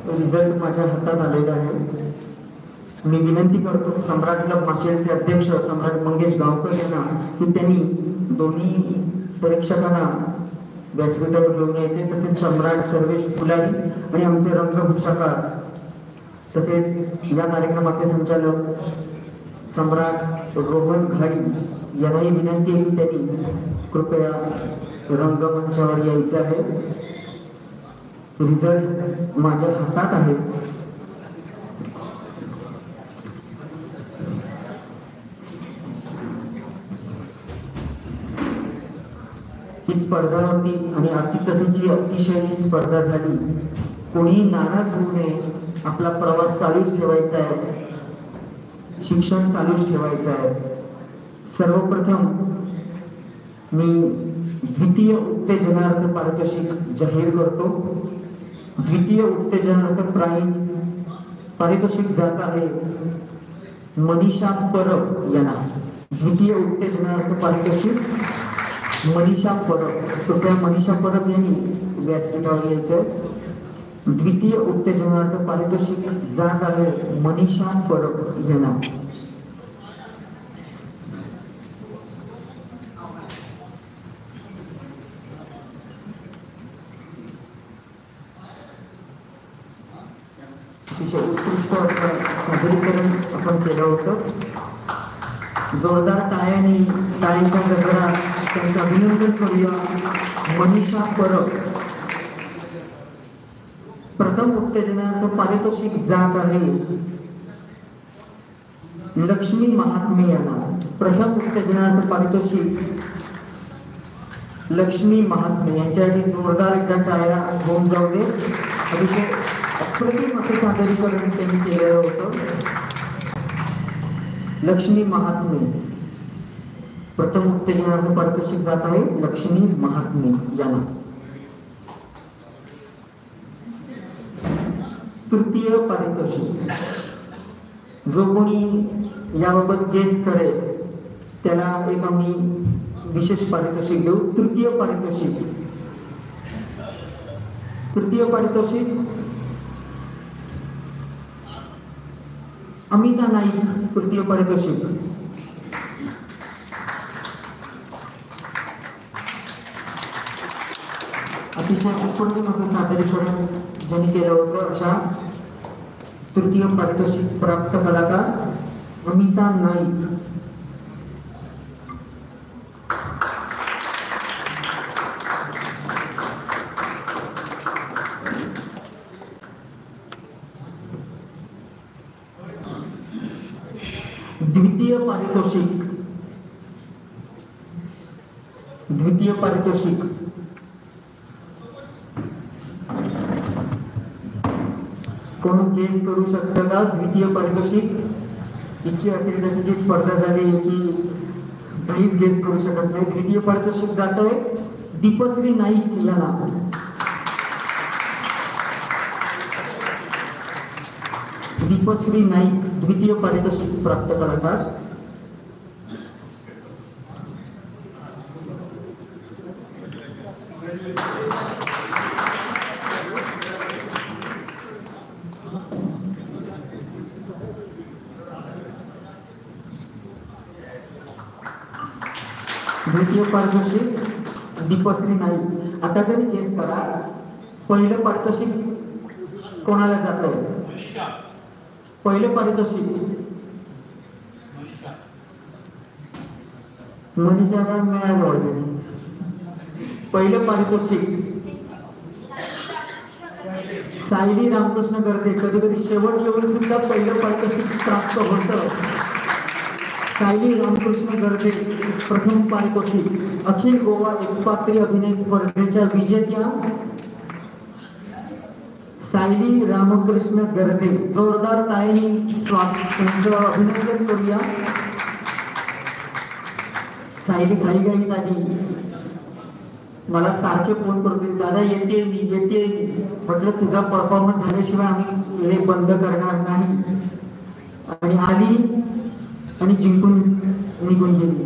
Result माझ्या हातात आलेला आहे. मी विनंती करतो सम्राट क्लब माशेलचे अध्यक्ष सम्राट मंगेश गावकर यांना की त्यांनी दोन्ही परीक्षकांना व्यासपीठावर घेऊन यायचे. तसेच सम्राट सर्वेश फुलारी आणि आमचे रंगभूषाकार तसेच या कार्यक्रमाचे संचालक सम्राट रोहन घाडी यांनाही विनंती आहे की त्यांनी कृपया रंगमंचावर यायचं आहे. रिझल्ट माझ्या हातात आहे. ही स्पर्धा होती आणि अतिथीची अतिशय ही स्पर्धा झाली. कोणी नाराज होऊ नये. आपला प्रवास चालूच ठेवायचा आहे. शिक्षण चालूच ठेवायचं आहे. सर्वप्रथम मी द्वितीय उत्तेजनार्थ पारितोषिक जाहीर करतो. द्वितीय उत्तेजनार्थ प्राइज पारितोषिक जात आहे मनीषा परब यांना. द्वितीय उत्तेजनार्थ पारितोषिक मनीषा परब. कृपया मनीषा परब यांनी व्यासपीठावर यायचं. द्वितीय उत्तेजनार्थ पारितोषिक जात आहे मनीषा परब यांना. अतिशय उत्कृष्ट असं सादरीकरण आपण केलं होतं. जोरदार टाळ्यांच्या गजरात त्यांचं अभिनंदन करूया. मनीषा परब. प्रथम उत्तेजनार्थ पारितोषिक जात आहे लक्ष्मी महात्मे यांना. प्रथम उत्तेजनार्थ पारितोषिक लक्ष्मी महात्मे यांच्यासाठी जोरदार एकदा टाळ्या होऊन जाऊ दे. अतिशय अप्रतिम असं सादरीकरण त्यांनी केलेलं होतं. लक्ष्मी महात्मे. प्रथम उत्तेजनार्थ पारितोषिक जात आहे लक्ष्मी महात्मे यांना. तृतीय पारितोषिक. जो कोणी याबाबत गेस करेल त्याला एक आम्ही विशेष पारितोषिक देऊ. तृतीय पारितोषिक. तृतीय पारितोषिक अमिता नाईक. तृतीय पारितोषिक. अतिशय अप्रतिम असं सादरीकरण ज्यांनी केलं होतं अशा तृतीय पारितोषिक प्राप्त कलाकार अमिता नाईक. द्वितीय पारितोषिक. द्वितीय पारितोषिक कोण गेस करू शकतं का? द्वितीय पारितोषिक. इतकी अतिरेकाची स्पर्धा झाली की काहीच गेस करू शकत नाही. द्वितीय पारितोषिक जात आहे दीपश्री नाईक यांना. दीपश्री नाईक द्वितीय पारितोषिक प्राप्त करतात. द्वितीय पारितोषिक दीपश्री नाईक. आता तरी गेस करा पहिलं पारितोषिक कोणाला जात आहे? पहिलं पारितोषिक मनीषाला मिळालं ऑलरेडी. पहिलं पारितोषिक सायली रामकृष्ण गर्दे. कधी कधी शेवट येऊन सुद्धा पहिलं पारितोषिक प्राप्त होतं. सायली रामकृष्ण गर्दे प्रथम पारितोषिक. अखिल गोवा एकपात्री अभिनय स्पर्धेच्या विजेत्या सायली रामकृष्ण गर्दे. जोरदार टाळ्यांनी त्यांचं अभिनंदन करूया. सायली घाईघाईत आली. मला सारखे फोन करतील दादा येते मी. म्हटलं तुझा परफॉर्मन्स झाल्याशिवाय आम्ही हे बंद करणार नाही. आणि आली आणि जिंकून निघून गेली.